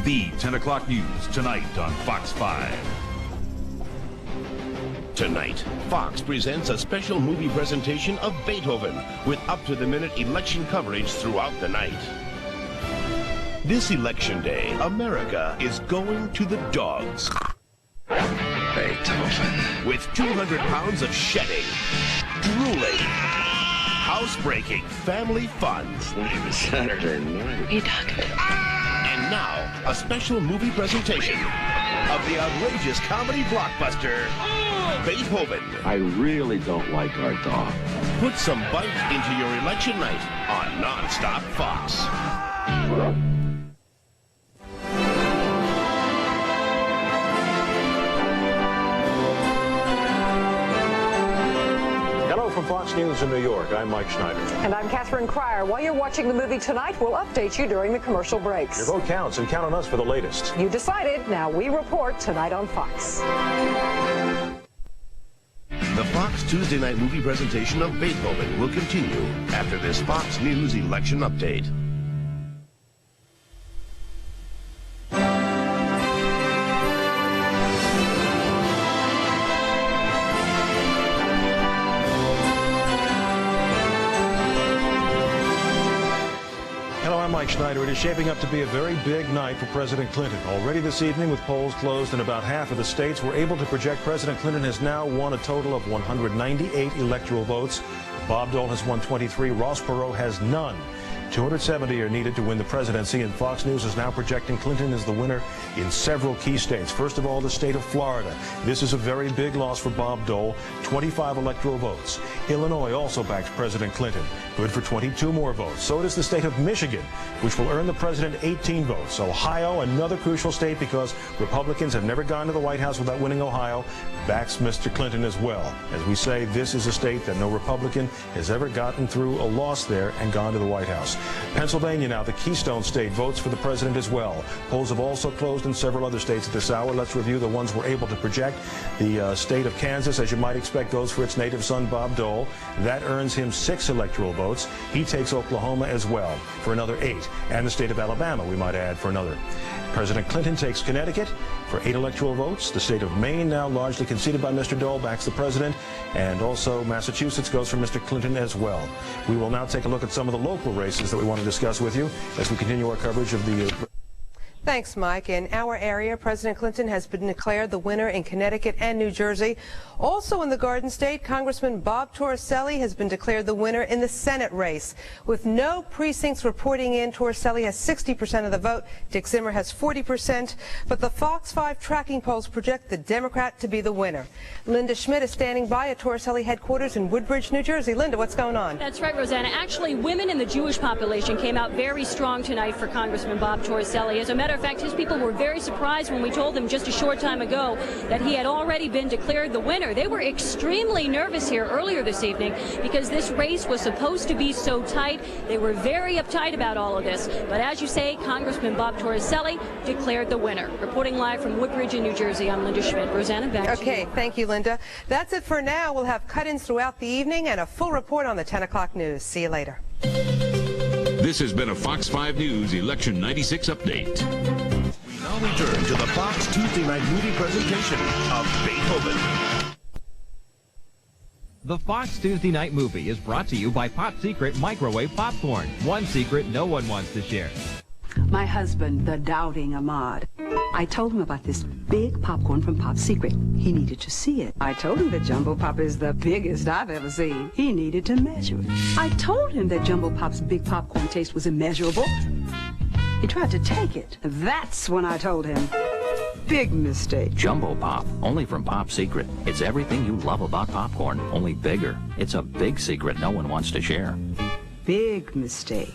The 10 o'clock news tonight on Fox 5. Tonight, Fox presents a special movie presentation of Beethoven with up-to-the-minute election coverage throughout the night. This election day, America is going to the dogs. Beethoven. With 200 pounds of shedding, drooling, housebreaking family fun. It's not even Saturday night. What are you talking about? And now, a special movie presentation of the outrageous comedy blockbuster, Beethoven. I really don't like our dog. Put some bite into your election night on Non-Stop Fox. Hello from Fox News in New York. I'm Mike Schneider. And I'm Catherine Cryer. While you're watching the movie tonight, we'll update you during the commercial breaks. Your vote counts, and count on us for the latest. You decided. Now we report tonight on Fox. The Fox Tuesday night movie presentation of Beethoven will continue after this Fox News election update. Hello, I'm Mike Schneider. It is shaping up to be a very big night for President Clinton. Already this evening, with polls closed in about half of the states, we're able to project President Clinton has now won a total of 198 electoral votes. Bob Dole has won 23. Ross Perot has none. 270 are needed to win the presidency, and Fox News is now projecting Clinton as the winner in several key states. First of all, the state of Florida. This is a very big loss for Bob Dole, 25 electoral votes. Illinois also backs President Clinton, good for 22 more votes. So does the state of Michigan, which will earn the president 18 votes. Ohio, another crucial state because Republicans have never gone to the White House without winning Ohio, backs Mr. Clinton as well. As we say, this is a state that no Republican has ever gotten through a loss there and gone to the White House. Pennsylvania now, the Keystone State, votes for the president as well. Polls have also closed in several other states at this hour. Let's review the ones we're able to project. The state of Kansas, as you might expect, goes for its native son, Bob Dole. That earns him 6 electoral votes. He takes Oklahoma as well for another 8. And the state of Alabama, we might add, for another. President Clinton takes Connecticut for 8 electoral votes. The state of Maine, now largely conceded by Mr. Dole, backs the president. And also Massachusetts goes for Mr. Clinton as well. We will now take a look at some of the local races that we want to discuss with you as we continue our coverage of the... Thanks, Mike. In our area, President Clinton has been declared the winner in Connecticut and New Jersey. Also in the Garden State, Congressman Bob Torricelli has been declared the winner in the Senate race. With no precincts reporting in, Torricelli has 60% of the vote. Dick Zimmer has 40%. But the Fox 5 tracking polls project the Democrat to be the winner. Linda Schmidt is standing by at Torricelli headquarters in Woodbridge, New Jersey. Linda, what's going on? That's right, Rosanna. Actually, women in the Jewish population came out very strong tonight for Congressman Bob Torricelli. As a matter of fact, his people were very surprised when we told them just a short time ago that he had already been declared the winner. They were extremely nervous here earlier this evening because this race was supposed to be so tight. They were very uptight about all of this. But as you say, Congressman Bob Torricelli declared the winner. Reporting live from Woodbridge in New Jersey, I'm Linda Schmidt. Rosanna, back to you. Okay, thank you, Linda. That's it for now. We'll have cut-ins throughout the evening and a full report on the 10 o'clock news. See you later. This has been a Fox 5 News Election 96 update. We now return to the Fox Tuesday night movie presentation of Beethoven. The Fox Tuesday Night Movie is brought to you by Pop Secret Microwave Popcorn. One secret no one wants to share. My husband, the doubting Ahmad. I told him about this big popcorn from Pop Secret. He needed to see it. I told him that Jumbo Pop is the biggest I've ever seen. He needed to measure it. I told him that Jumbo Pop's big popcorn taste was immeasurable. He tried to take it. That's when I told him. Big mistake. Jumbo Pop, only from Pop Secret. It's everything you love about popcorn, only bigger. It's a big secret no one wants to share. Big mistake.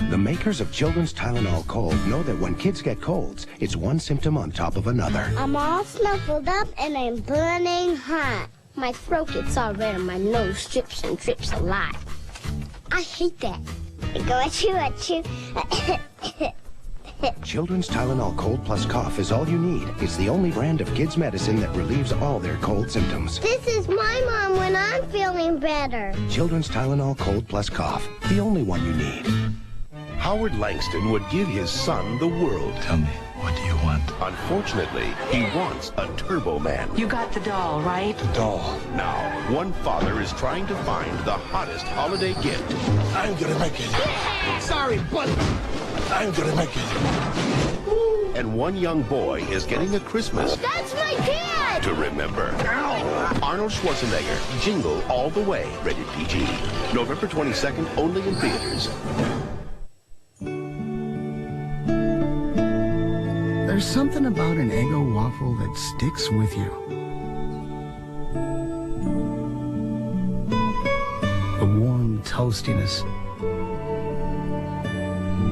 The makers of Children's Tylenol Cold know that when kids get colds, it's one symptom on top of another. I'm all snuffled up and I'm burning hot. My throat gets all red and my nose drips and drips a lot. I hate that. I go achoo. Children's Tylenol Cold Plus Cough is all you need. It's the only brand of kids' medicine that relieves all their cold symptoms. This is my mom when I'm feeling better. Children's Tylenol Cold Plus Cough, the only one you need. Howard Langston would give his son the world. Tell me, what do you want? Unfortunately, he wants a Turbo Man. You got the doll, right? The doll. Now, one father is trying to find the hottest holiday gift. I'm gonna make it. Sorry, but I'm gonna make it. And one young boy is getting a Christmas. That's my dad! To remember. Ow. Arnold Schwarzenegger, Jingle All the Way, rated PG. November 22nd, only in theaters. There's something about an Eggo waffle that sticks with you. The warm toastiness.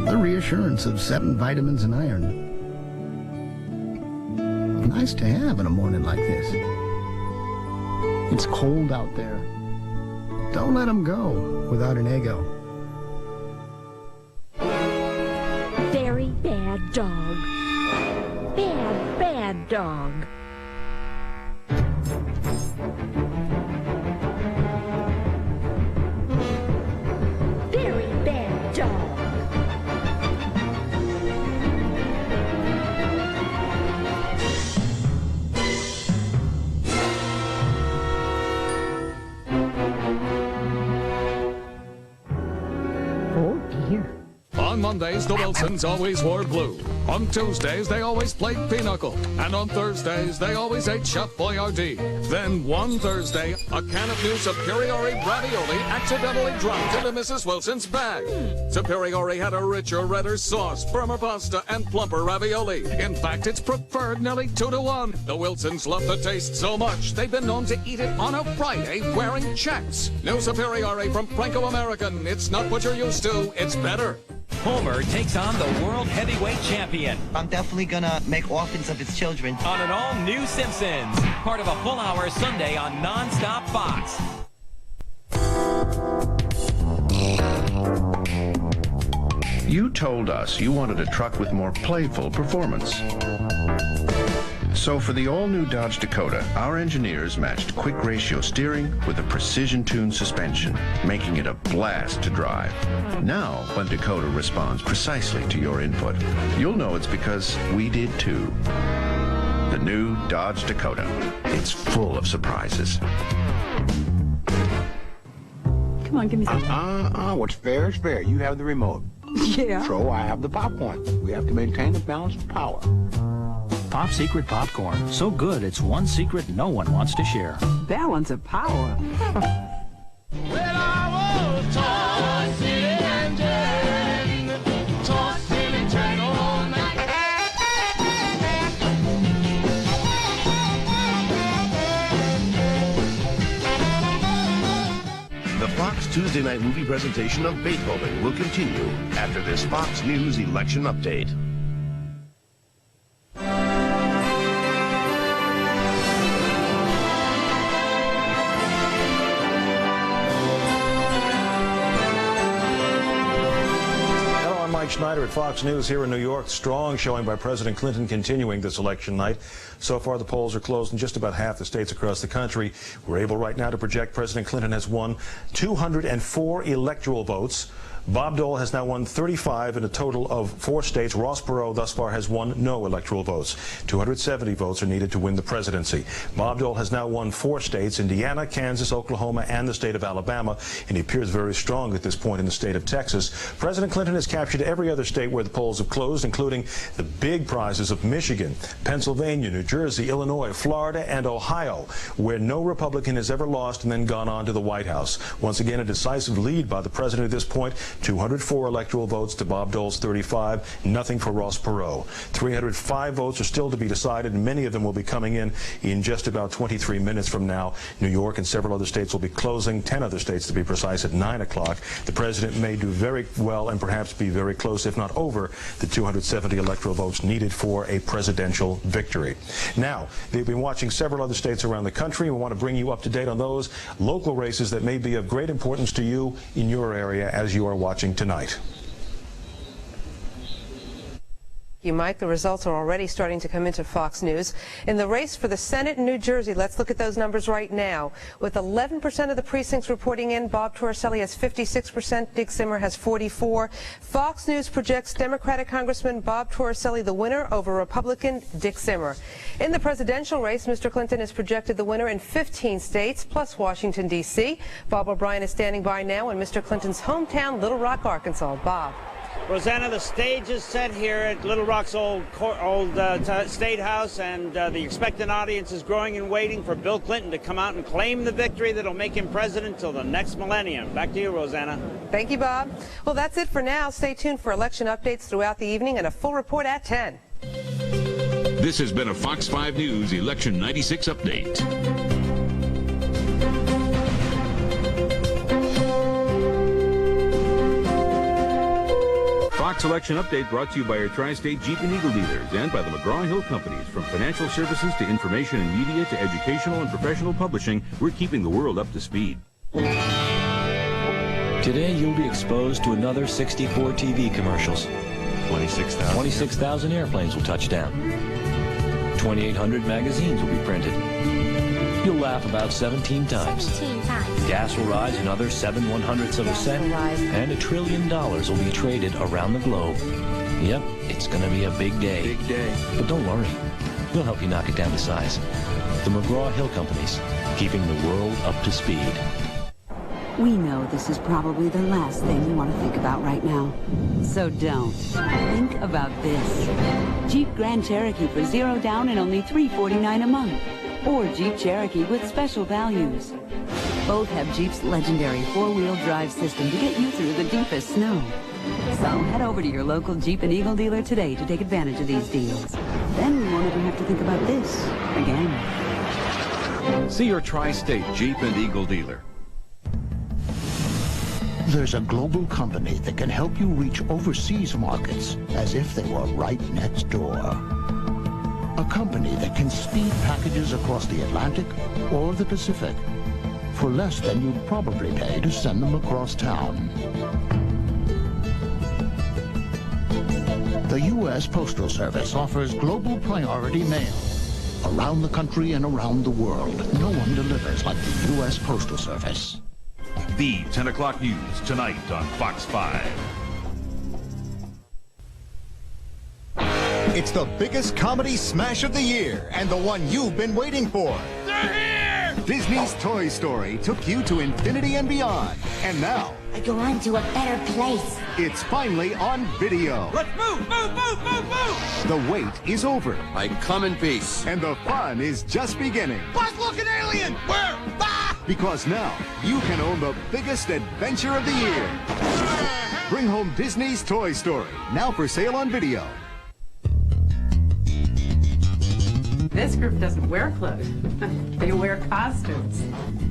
The reassurance of 7 vitamins and iron. Nice to have in a morning like this. It's cold out there. Don't let them go without an Eggo. Very bad dog. Bad, bad dog. Very bad dog. Oh dear. On Mondays, the Wilsons always wore blue. On Tuesdays, they always played pinochle. And on Thursdays, they always ate Chef Boyardee. Then one Thursday, a can of new Superiore ravioli accidentally dropped into Mrs. Wilson's bag. Superiore had a richer, redder sauce, firmer pasta, and plumper ravioli. In fact, it's preferred nearly 2-to-1. The Wilsons love the taste so much, they've been known to eat it on a Friday wearing checks. New Superiore from Franco-American. It's not what you're used to, it's better. Homer takes on the world heavyweight champion. I'm definitely gonna make orphans of its children. On an all-new Simpsons, part of a full-hour Sunday on non-stop Fox. You told us you wanted a truck with more playful performance. So for the all-new Dodge Dakota, our engineers matched quick ratio steering with a precision-tuned suspension, making it a blast to drive. Now, when Dakota responds precisely to your input, you'll know it's because we did too. The new Dodge Dakota. It's full of surprises. Come on, give me some. What's fair is fair. You have the remote. Yeah. So I have the popcorn. We have to maintain a balance of power. Pop Secret popcorn. So good, it's one secret no one wants to share. Balance of power. Well, I was tossing and turning, tossing and turning all night. The Fox Tuesday night movie presentation of Beethoven will continue after this Fox News election update. Mike Schneider at Fox News here in New York. Strong showing by President Clinton continuing this election night. So far, the polls are closed in just about half the states across the country. We're able right now to project President Clinton has won 204 electoral votes. Bob Dole has now won 35 in a total of 4 states. Ross Perot thus far has won no electoral votes. 270 votes are needed to win the presidency. Bob Dole has now won 4 states, Indiana, Kansas, Oklahoma, and the state of Alabama, and he appears very strong at this point in the state of Texas. President Clinton has captured every other state where the polls have closed, including the big prizes of Michigan, Pennsylvania, New Jersey, Illinois, Florida, and Ohio, where no Republican has ever lost and then gone on to the White House. Once again, a decisive lead by the president at this point. 204 electoral votes to Bob Dole's 35, nothing for Ross Perot. 305 votes are still to be decided, and many of them will be coming in just about 23 minutes from now. New York and several other states will be closing, 10 other states to be precise, at 9 o'clock. The president may do very well and perhaps be very close, if not over, the 270 electoral votes needed for a presidential victory. Now, they've been watching several other states around the country. We want to bring you up to date on those local races that may be of great importance to you in your area as you are watching tonight. Mike. The results are already starting to come into Fox News. In the race for the Senate in New Jersey, let's look at those numbers right now. With 11% of the precincts reporting in, Bob Torricelli has 56%, Dick Zimmer has 44%. Fox News projects Democratic Congressman Bob Torricelli the winner over Republican Dick Zimmer. In the presidential race, Mr. Clinton is projected the winner in 15 states, plus Washington, D.C. Bob O'Brien is standing by now in Mr. Clinton's hometown, Little Rock, Arkansas. Bob. Rosanna, the stage is set here at Little Rock's old State House, and the expectant audience is growing and waiting for Bill Clinton to come out and claim the victory that'll make him president till the next millennium. Back to you, Rosanna. Thank you, Bob. Well, that's it for now. Stay tuned for election updates throughout the evening and a full report at 10. This has been a Fox 5 News Election 96 update. Fox Election Update brought to you by your Tri-State Jeep and Eagle dealers and by the McGraw-Hill Companies. From financial services to information and media to educational and professional publishing, we're keeping the world up to speed. Today you'll be exposed to another 64 TV commercials. 26,000 airplanes will touch down. 2,800 magazines will be printed. You'll laugh about 17 times. Gas will rise another 7/100ths of a cent, and $1 trillion will be traded around the globe. Yep, it's going to be a big day. Big day. But don't worry, we'll help you knock it down to size. The McGraw-Hill Companies, keeping the world up to speed. We know this is probably the last thing you want to think about right now. So don't. Think about this. Jeep Grand Cherokee for $0 down and only $349 a month. Or Jeep Cherokee with special values. Both have Jeep's legendary four-wheel drive system to get you through the deepest snow. So head over to your local Jeep and Eagle dealer today to take advantage of these deals. Then we won't ever have to think about this again. See your Tri-State Jeep and Eagle dealer. There's a global company that can help you reach overseas markets as if they were right next door. A company that can speed packages across the Atlantic or the Pacific for less than you'd probably pay to send them across town. The U.S. Postal Service offers global priority mail. Around the country and around the world, no one delivers like the U.S. Postal Service. The 10 o'clock news tonight on Fox 5. It's the biggest comedy smash of the year and the one you've been waiting for. They're here! Disney's Toy Story took you to infinity and beyond. And now, I go on to a better place. it's finally on video. Let's move! The wait is over. I come in peace. And the fun is just beginning. Boss looking alien! Where? Ah! Because now, you can own the biggest adventure of the year. Bring home Disney's Toy Story, now for sale on video. This group doesn't wear clothes. They wear costumes.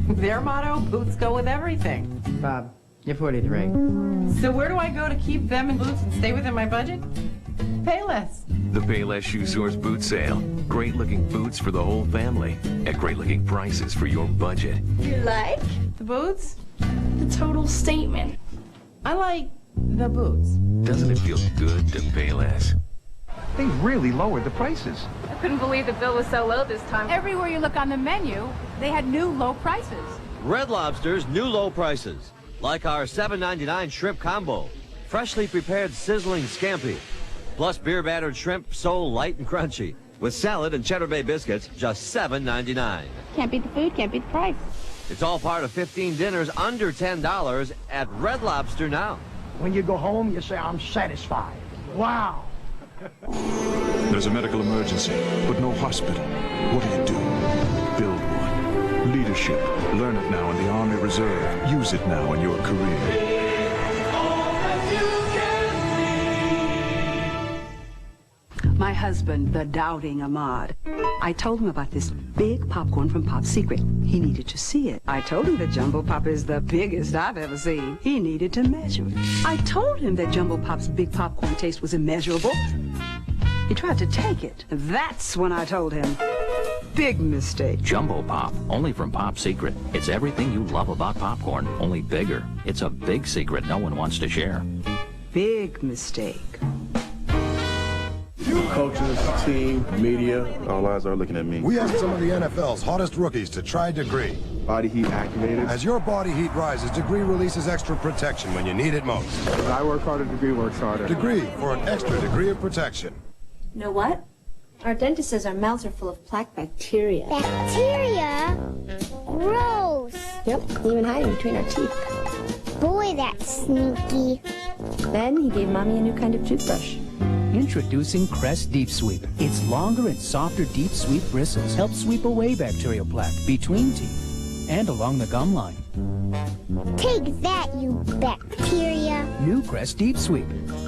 Their motto, boots go with everything. Bob, you're 43. So where do I go to keep them in boots and stay within my budget? Payless. The Payless Shoe Source boot sale. Great looking boots for the whole family at great looking prices for your budget. You like? The boots? The total statement. I like the boots. Doesn't it feel good to pay less? They really lowered the prices. I couldn't believe the bill was so low this time. Everywhere you look on the menu, they had new low prices. Red Lobster's new low prices, like our $7.99 shrimp combo, freshly prepared sizzling scampi, plus beer battered shrimp so light and crunchy, with salad and Cheddar Bay biscuits, just $7.99. Can't beat the food, can't beat the price. It's all part of 15 dinners under $10 at Red Lobster now. When you go home, you say, I'm satisfied. Wow. There's a medical emergency, but no hospital. What do? Build one. Leadership. Learn it now in the Army Reserve. Use it now in your career. My husband, the doubting Ahmad. I told him about this big popcorn from Pop Secret. He needed to see it. I told him that Jumbo Pop is the biggest I've ever seen. He needed to measure it. I told him that Jumbo Pop's big popcorn taste was immeasurable. He tried to take it. That's when I told him. Big mistake. Jumbo Pop, only from Pop Secret. It's everything you love about popcorn, only bigger. It's a big secret no one wants to share. Big mistake. coaches, team, media. All eyes are looking at me. We asked some of the NFL's hottest rookies to try Degree. Body heat activated. As your body heat rises, Degree releases extra protection when you need it most. When I work harder, Degree works harder. Degree, for an extra degree of protection. You know what? Our dentist says our mouths are full of plaque bacteria. Bacteria? Gross. Yep, even hiding between our teeth. Boy, that's sneaky. Then he gave Mommy a new kind of toothbrush. Introducing Crest Deep Sweep. Its longer and softer deep sweep bristles help sweep away bacterial plaque between teeth and along the gum line. Take that, you bacteria. New Crest Deep Sweep.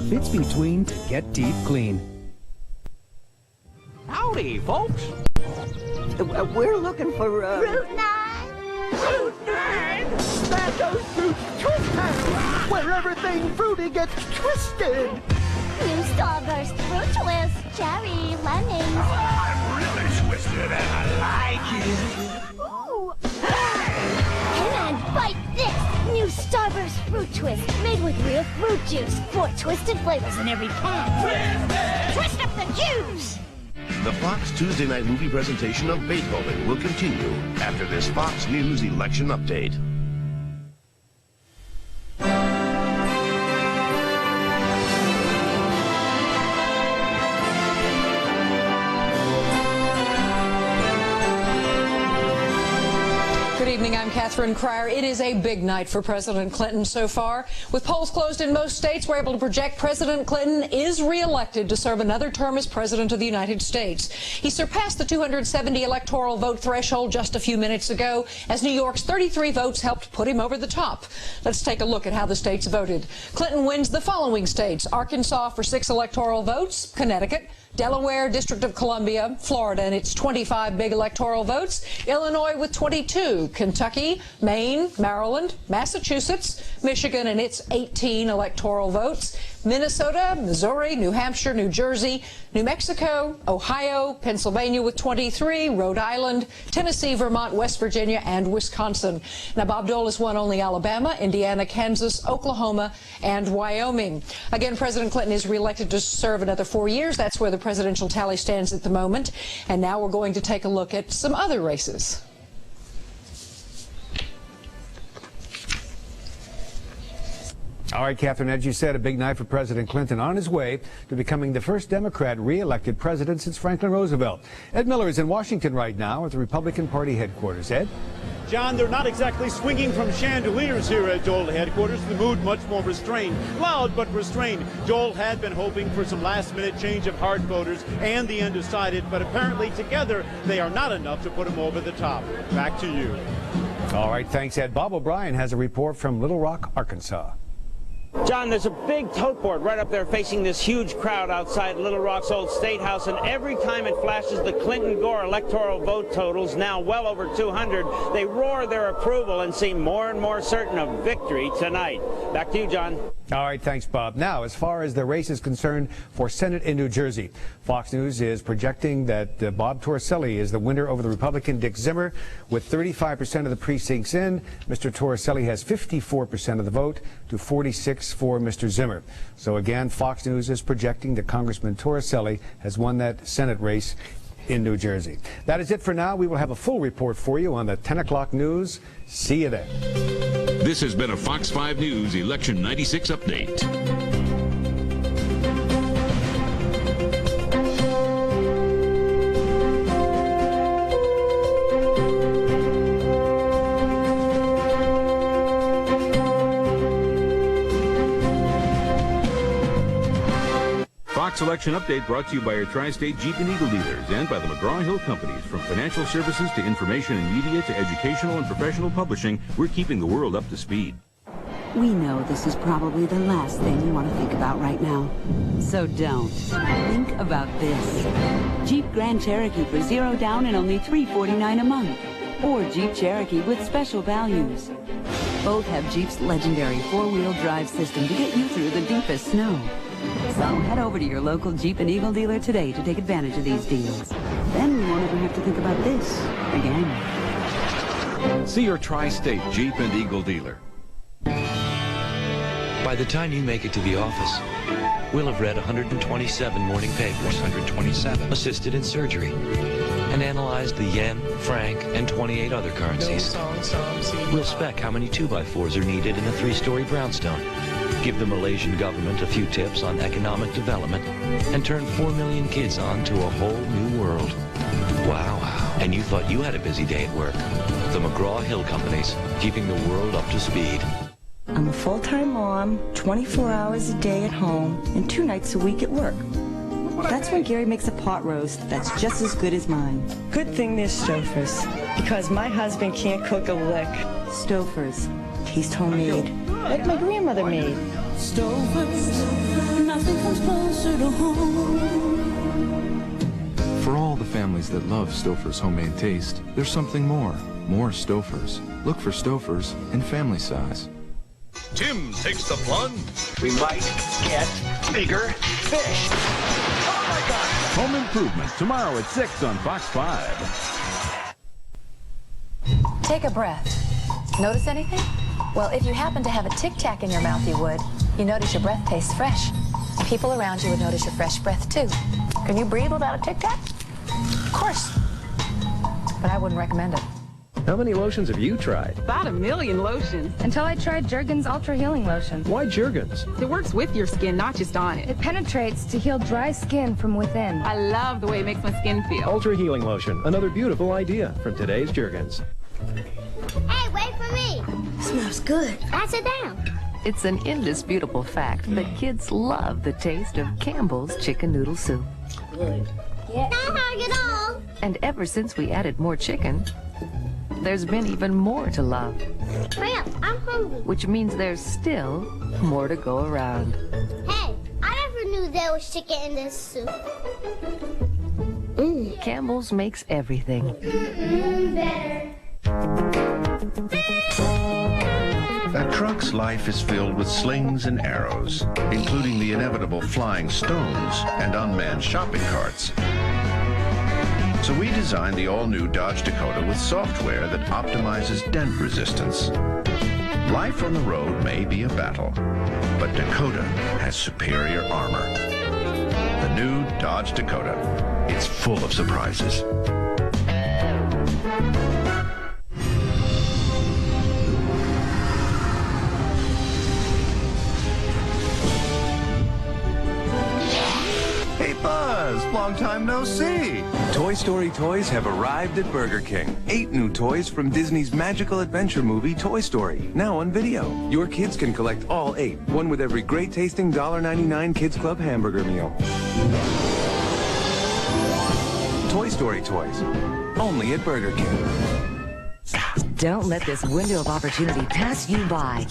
Fits between to get teeth clean. Howdy, folks. We're looking for, Route 9. Route 9? Sando's Fruit Twist House, where everything fruity gets twisted. New Starburst Fruit Twist. Cherry, lemons. I'm really twisted and I like it. Ooh. Come on, bite this. New Starburst Fruit Twist. Made with real fruit juice. 4 twisted flavors in every pack. Twist up the juice. The Fox Tuesday night movie presentation of Beethoven will continue after this Fox News election update. Good evening, I'm Catherine Cryer. It is a big night for President Clinton so far. With polls closed in most states, we're able to project President Clinton is reelected to serve another term as President of the United States. He surpassed the 270 electoral vote threshold just a few minutes ago, as New York's 33 votes helped put him over the top. Let's take a look at how the states voted. Clinton wins the following states: Arkansas for 6 electoral votes, Connecticut, Delaware, District of Columbia, Florida and its 25 big electoral votes, Illinois with 22, Kentucky, Maine, Maryland, Massachusetts, Michigan and its 18 electoral votes, Minnesota, Missouri, New Hampshire, New Jersey, New Mexico, Ohio, Pennsylvania with 23, Rhode Island, Tennessee, Vermont, West Virginia, and Wisconsin. Now, Bob Dole has won only Alabama, Indiana, Kansas, Oklahoma, and Wyoming. Again, President Clinton is reelected to serve another 4 years. That's where the presidential tally stands at the moment. And now we're going to take a look at some other races. All right, Catherine, as you said, a big night for President Clinton on his way to becoming the first Democrat re-elected president since Franklin Roosevelt. Ed Miller is in Washington right now at the Republican Party headquarters. Ed? John, they're not exactly swinging from chandeliers here at Dole headquarters. The mood much more restrained. Loud but restrained. Dole had been hoping for some last-minute change of heart voters and the undecided, but apparently together they are not enough to put him over the top. Back to you. All right, thanks, Ed. Bob O'Brien has a report from Little Rock, Arkansas. John, there's a big tote board right up there facing this huge crowd outside Little Rock's old State House, and every time it flashes the Clinton-Gore electoral vote totals, now well over 200, they roar their approval and seem more and more certain of victory tonight. Back to you, John. All right, thanks, Bob. Now, as far as the race is concerned for Senate in New Jersey, Fox News is projecting that Bob Torricelli is the winner over the Republican Dick Zimmer with 35% of the precincts in. Mr. Torricelli has 54% of the vote to 46 for Mr. Zimmer. So again, Fox News is projecting that Congressman Torricelli has won that Senate race in New Jersey. That is it for now. We will have a full report for you on the 10 o'clock news. See you then. This has been a Fox 5 News Election 96 update. Fox Election Update brought to you by your Tri-State Jeep and Eagle dealers and by the McGraw-Hill Companies. From financial services to information and media to educational and professional publishing, we're keeping the world up to speed. We know this is probably the last thing you want to think about right now. So don't. Think about this. Jeep Grand Cherokee for $0 down and only $349 a month. Or Jeep Cherokee with special values. Both have Jeep's legendary four-wheel drive system to get you through the deepest snow. So head over to your local Jeep and Eagle dealer today to take advantage of these deals. Then we won't ever have to think about this again. See your Tri-State Jeep and Eagle dealer. By the time you make it to the office, we'll have read 127 morning papers, 127, assisted in surgery, and analyzed the yen, franc, and 28 other currencies. We'll spec how many 2x4s are needed in a 3-story brownstone, give the Malaysian government a few tips on economic development, and turn 4 million kids on to a whole new world. Wow. And you thought you had a busy day at work. The McGraw-Hill Companies, keeping the world up to speed. I'm a full-time mom, 24 hours a day at home, and 2 nights a week at work. That's when Gary makes a pot roast that's just as good as mine. Good thing there's Stouffer's, because my husband can't cook a lick. Stouffer's, taste homemade, like my grandmother made. Stouffer's, nothing comes closer to home. For all the families that love Stouffer's homemade taste, there's something more. More Stouffer's. Look for Stouffer's in family size. Tim takes the plunge. We might get bigger fish. Oh my God! Home Improvement, tomorrow at 6 on Fox 5. Take a breath. Notice anything? Well, if you happen to have a Tic-Tac in your mouth, you would. You notice your breath tastes fresh. People around you would notice your fresh breath, too. Can you breathe without a Tic-Tac? Of course. But I wouldn't recommend it. How many lotions have you tried? About 1 million lotions. Until I tried Jergens Ultra Healing Lotion. Why Jergens? It works with your skin, not just on it. It penetrates to heal dry skin from within. I love the way it makes my skin feel. Ultra Healing Lotion, another beautiful idea from today's Jergens. Hey, wait for me. Smells good. Pass it down. It's an indisputable fact that kids love the taste of Campbell's chicken noodle soup. Good. Yeah. Not hug at all. And ever since we added more chicken, there's been even more to love. Hurry up, I'm hungry. Which means there's still more to go around. Hey, I never knew there was chicken in this soup. Campbell's makes everything better. A truck's life is filled with slings and arrows, including the inevitable flying stones and unmanned shopping carts. So we designed the all-new Dodge Dakota with software that optimizes dent resistance. Life on the road may be a battle, but Dakota has superior armor. The new Dodge Dakota. It's full of surprises. Hey Buzz, long time no see. Toy Story toys have arrived at Burger King. 8 new toys from Disney's magical adventure movie Toy Story, now on video. Your kids can collect all 8, one with every great tasting $1.99 Kids Club hamburger meal. Toy Story toys, only at Burger King. Don't let this window of opportunity pass you by.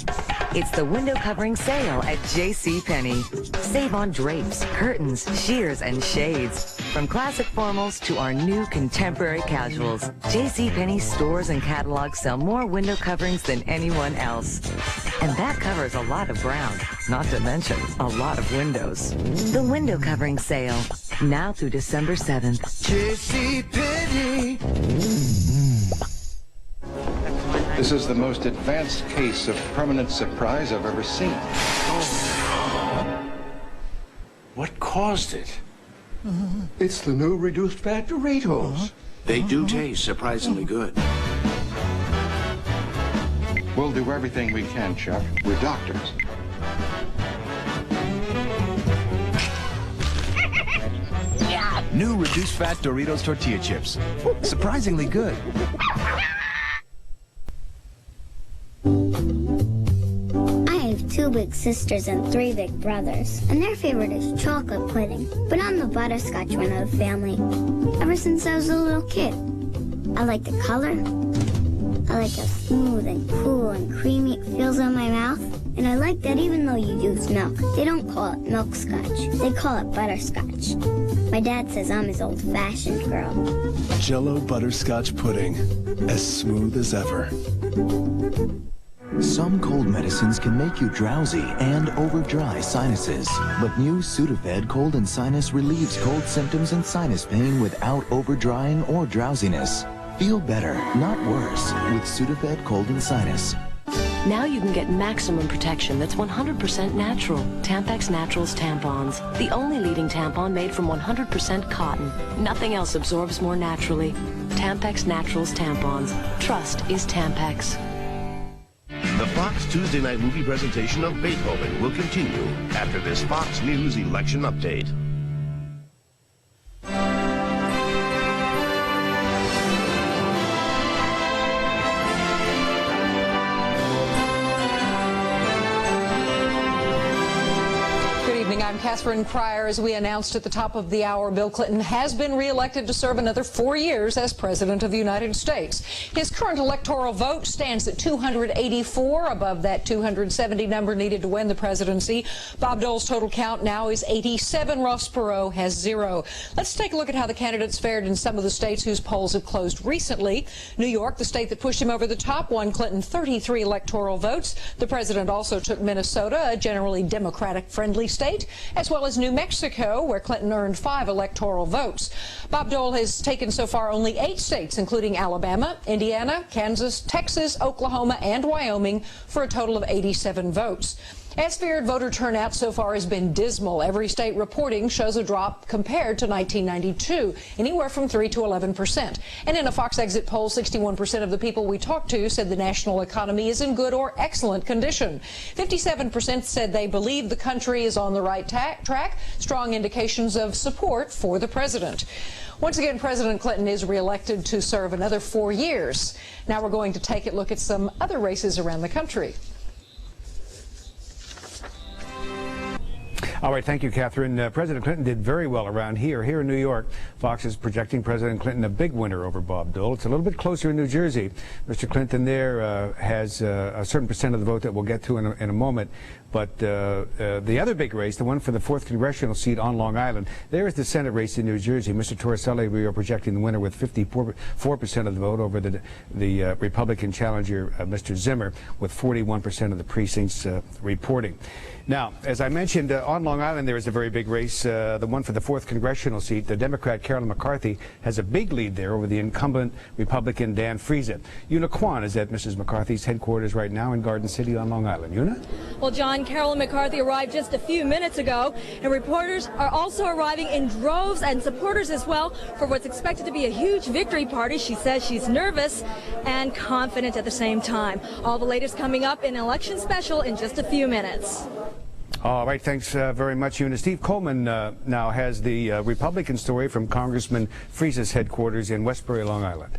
It's the window covering sale at JCPenney. Save on drapes, curtains, sheers, and shades. From classic formals to our new contemporary casuals, JCPenney stores and catalogs sell more window coverings than anyone else. And that covers a lot of ground, not to mention a lot of windows. The window covering sale, now through December 7th. JCPenney. This is the most advanced case of permanent surprise I've ever seen. What caused it? It's the new reduced fat Doritos. They do taste surprisingly good. We'll do everything we can, Chuck. We're doctors. New reduced fat Doritos tortilla chips. Surprisingly good. I have 2 big sisters and 3 big brothers, and their favorite is chocolate pudding. But I'm the butterscotch one of the family, ever since I was a little kid. I like the color. I like how smooth and cool and creamy it feels on my mouth. And I like that even though you use milk, they don't call it milk scotch. They call it butterscotch. My dad says I'm his old-fashioned girl. Jell-O butterscotch pudding, as smooth as ever. Some cold medicines can make you drowsy and over-dry sinuses. But new Sudafed Cold and Sinus relieves cold symptoms and sinus pain without over-drying or drowsiness. Feel better, not worse, with Sudafed Cold and Sinus. Now you can get maximum protection that's 100% natural. Tampax Naturals tampons. The only leading tampon made from 100% cotton. Nothing else absorbs more naturally. Tampax Naturals tampons. Trust is Tampax. The Fox Tuesday night movie presentation of Beethoven will continue after this Fox News election update. I'm Catherine Pryor. As we announced at the top of the hour, Bill Clinton has been reelected to serve another 4 years as President of the United States. His current electoral vote stands at 284, above that 270 number needed to win the presidency. Bob Dole's total count now is 87. Ross Perot has 0. Let's take a look at how the candidates fared in some of the states whose polls have closed recently. New York, the state that pushed him over the top, won Clinton 33 electoral votes. The president also took Minnesota, a generally Democratic-friendly state, as well as New Mexico, where Clinton earned 5 electoral votes. Bob Dole has taken so far only 8 states, including Alabama, Indiana, Kansas, Texas, Oklahoma, and Wyoming, for a total of 87 votes. As feared, voter turnout so far has been dismal. Every state reporting shows a drop compared to 1992, anywhere from 3 to 11%. And in a Fox exit poll, 61% of the people we talked to said the national economy is in good or excellent condition. 57% said they believe the country is on the right track, strong indications of support for the president. Once again, President Clinton is reelected to serve another 4 years. Now we're going to take a look at some other races around the country. All right, thank you, Catherine. President Clinton did very well around here. Here in New York, Fox is projecting President Clinton a big winner over Bob Dole. It's a little bit closer in New Jersey. Mr. Clinton there has a certain percent of the vote that we'll get to in a moment. But the other big race, the one for the 4th congressional seat on Long Island, there is the Senate race in New Jersey. Mr. Torricelli, we are projecting the winner with 54% of the vote over the Republican challenger, Mr. Zimmer, with 41% of the precincts reporting. Now, as I mentioned, on Long Island, there is a very big race, the one for the 4th congressional seat. The Democrat Carolyn McCarthy has a big lead there over the incumbent Republican Dan Friesen. Una Kwan is at Mrs. McCarthy's headquarters right now in Garden City on Long Island. Una? Well, John, Carolyn McCarthy arrived just a few minutes ago, and reporters are also arriving in droves, and supporters as well, for what's expected to be a huge victory party. She says she's nervous and confident at the same time. All the latest coming up in Election Special in just a few minutes. All right, thanks very much, Una. Steve Coleman now has the Republican story from Congressman Friesen's headquarters in Westbury, Long Island.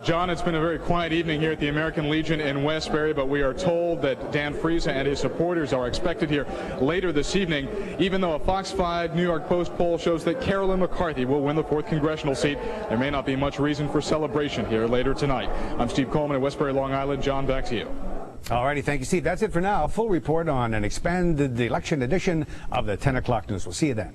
John, it's been a very quiet evening here at the American Legion in Westbury, but we are told that Dan Friesen and his supporters are expected here later this evening, even though a Fox 5 New York Post poll shows that Carolyn McCarthy will win the 4th congressional seat. There may not be much reason for celebration here later tonight. I'm Steve Coleman at Westbury, Long Island. John, back to you. All righty, thank you, Steve. That's it for now. A full report on an expanded election edition of the 10 o'clock news. We'll see you then.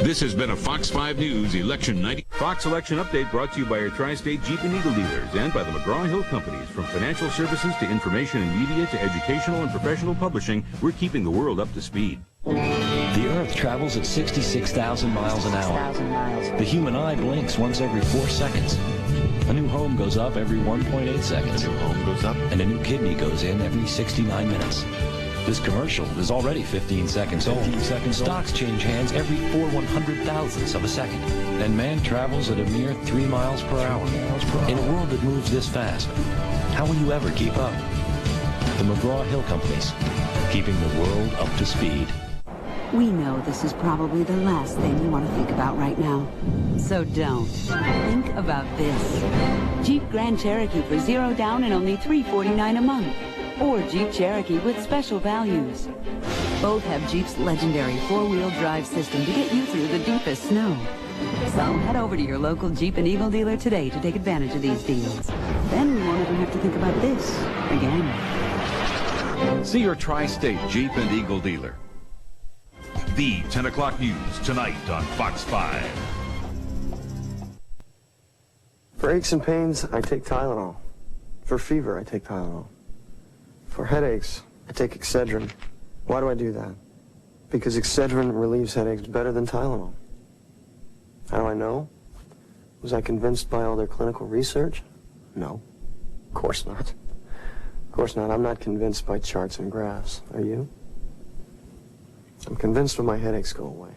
This has been a Fox 5 News Election 90. Fox Election Update brought to you by your Tri-State Jeep and Eagle dealers and by the McGraw-Hill Companies. From financial services to information and media to educational and professional publishing, we're keeping the world up to speed. The Earth travels at 66,000 miles an hour. The human eye blinks once every 4 seconds. A new home goes up every 1.8 seconds. A new home goes up. And a new kidney goes in every 69 minutes. This commercial is already 15 seconds old. Stocks change hands every 4/100,000ths of a second. And man travels at a mere 3 miles per hour. In a world that moves this fast, how will you ever keep up? The McGraw-Hill Companies, keeping the world up to speed. We know this is probably the last thing you want to think about right now. So don't. Think about this. Jeep Grand Cherokee for 0 down and only $349 a month. Or Jeep Cherokee with special values. Both have Jeep's legendary 4-wheel drive system to get you through the deepest snow. So head over to your local Jeep and Eagle dealer today to take advantage of these deals. Then we won't ever have to think about this again. See your Tri-State Jeep and Eagle dealer. The 10 o'clock news tonight on Fox 5. For aches and pains, I take Tylenol. For fever, I take Tylenol. For headaches, I take Excedrin. Why do I do that? Because Excedrin relieves headaches better than Tylenol. How do I know? Was I convinced by all their clinical research? No. Of course not. Of course not. I'm not convinced by charts and graphs. Are you? I'm convinced when my headaches go away.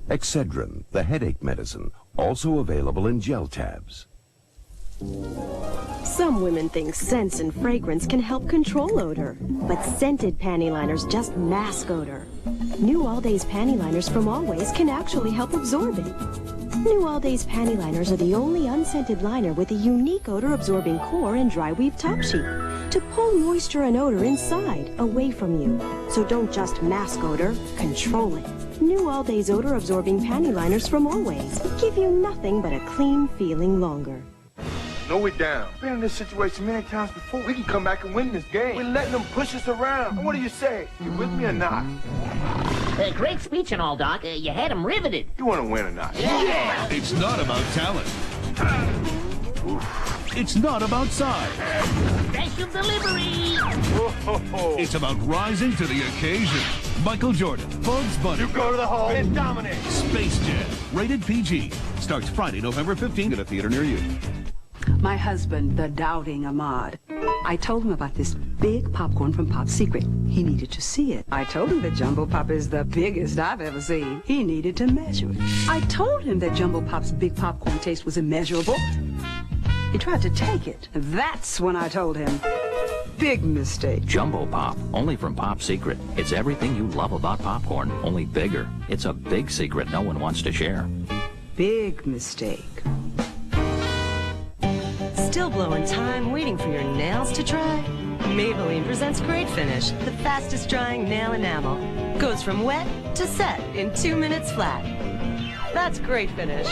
Excedrin, the headache medicine, also available in gel tabs. Some women think scents and fragrance can help control odor, but scented panty liners just mask odor. New All Days panty liners from Always can actually help absorb it. New All Days panty liners are the only unscented liner with a unique odor-absorbing core and dry weave top sheet to pull moisture and odor inside, away from you. So don't just mask odor, control it. New All Days odor-absorbing panty liners from Always give you nothing but a clean feeling longer. No, we're down. Been in this situation many times before. We can come back and win this game. We're letting them push us around. What do you say? You with me or not? Great speech and all, Doc. You had him riveted. You want to win or not? Yeah. It's not about talent. It's not about size. Special delivery. It's about rising to the occasion. Michael Jordan, Bugs Bunny. You go to the hall and dominate. Space Jam, rated PG. Starts Friday, November 15th at a theater near you. My husband, the doubting Ahmad. I told him about this big popcorn from Pop Secret. He needed to see it. I told him that Jumbo Pop is the biggest I've ever seen. He needed to measure it. I told him that Jumbo Pop's big popcorn taste was immeasurable. He tried to take it. That's when I told him, big mistake. Jumbo Pop, only from Pop Secret. It's everything you love about popcorn, only bigger. It's a big secret no one wants to share. Big mistake. Still blowing time waiting for your nails to dry? Maybelline presents Great Finish, the fastest drying nail enamel. Goes from wet to set in 2 minutes flat. That's Great Finish.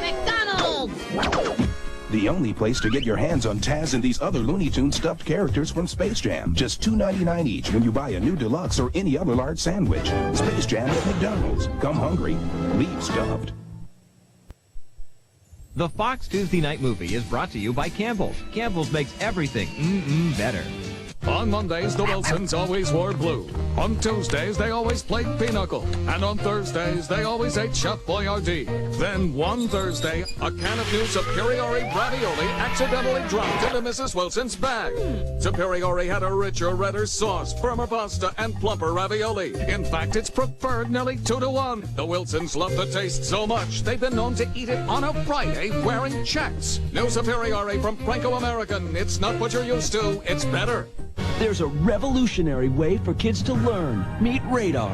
McDonald's! The only place to get your hands on Taz and these other Looney Tunes stuffed characters from Space Jam. Just $2.99 each when you buy a new deluxe or any other large sandwich. Space Jam at McDonald's. Come hungry. Leave stuffed. The Fox Tuesday Night Movie is brought to you by Campbell's. Campbell's makes everything better. On Mondays, the Wilsons always wore blue. On Tuesdays, they always played pinochle. And on Thursdays, they always ate Chef Boyardee. Then one Thursday, a can of new Superiore ravioli accidentally dropped into Mrs. Wilson's bag. Superiore had a richer, redder sauce, firmer pasta, and plumper ravioli. In fact, it's preferred nearly 2-to-1. The Wilsons love the taste so much, they've been known to eat it on a Friday wearing checks. New Superiore from Franco-American. It's not what you're used to, it's better. There's a revolutionary way for kids to learn. Meet Radar.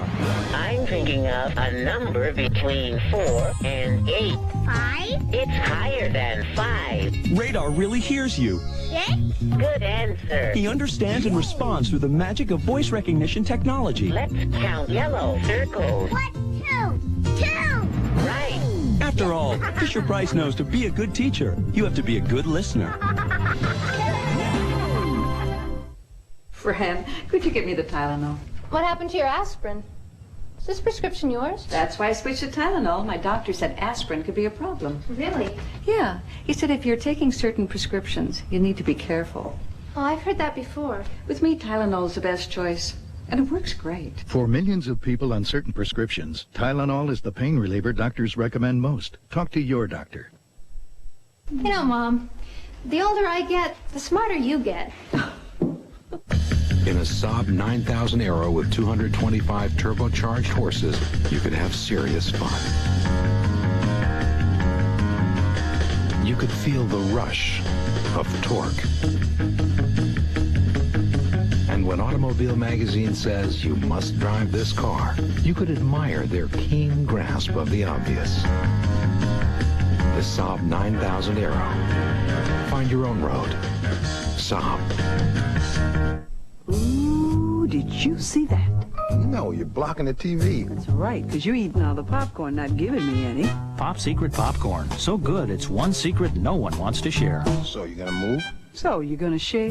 I'm thinking of a number between 4 and 8. 5? It's higher than 5. Radar really hears you. 6? Good answer. He understands and responds through the magic of voice recognition technology. Let's count yellow circles. 1, 2, 2. Right. After all, Fisher-Price knows to be a good teacher, you have to be a good listener. Fran, could you get me the Tylenol? What happened to your aspirin? Is this prescription yours? That's why I switched to Tylenol. My doctor said aspirin could be a problem. Really? Yeah. He said if you're taking certain prescriptions, you need to be careful. Oh, I've heard that before. With me, Tylenol's the best choice. And it works great. For millions of people on certain prescriptions, Tylenol is the pain reliever doctors recommend most. Talk to your doctor. You know, Mom, the older I get, the smarter you get. In a Saab 9000 Aero with 225 turbocharged horses, you could have serious fun. You could feel the rush of torque. And when Automobile Magazine says you must drive this car, you could admire their keen grasp of the obvious. The Saab 9000 Aero. Find your own road. Saab. Ooh, did you see that? No, you're blocking the TV. That's right, because you're eating all the popcorn, not giving me any. Pop Secret popcorn. So good, it's one secret no one wants to share. So, you gonna move? So, you gonna share?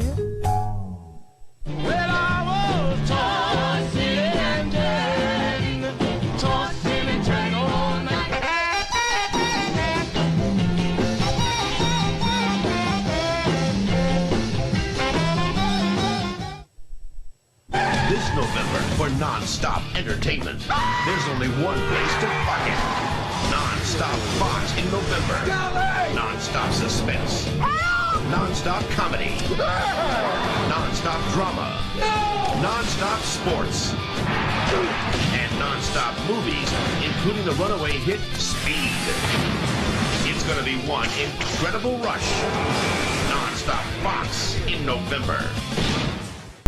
Well, I was tossing and turning, tossing and turning all night. This November, for non-stop entertainment, there's only one place to find it. Non-stop Fox in November. Non-stop suspense. Non-stop comedy. Non-stop drama. Non-stop sports. And non-stop movies, including the runaway hit Speed. It's going to be one incredible rush. Non-stop Fox in November.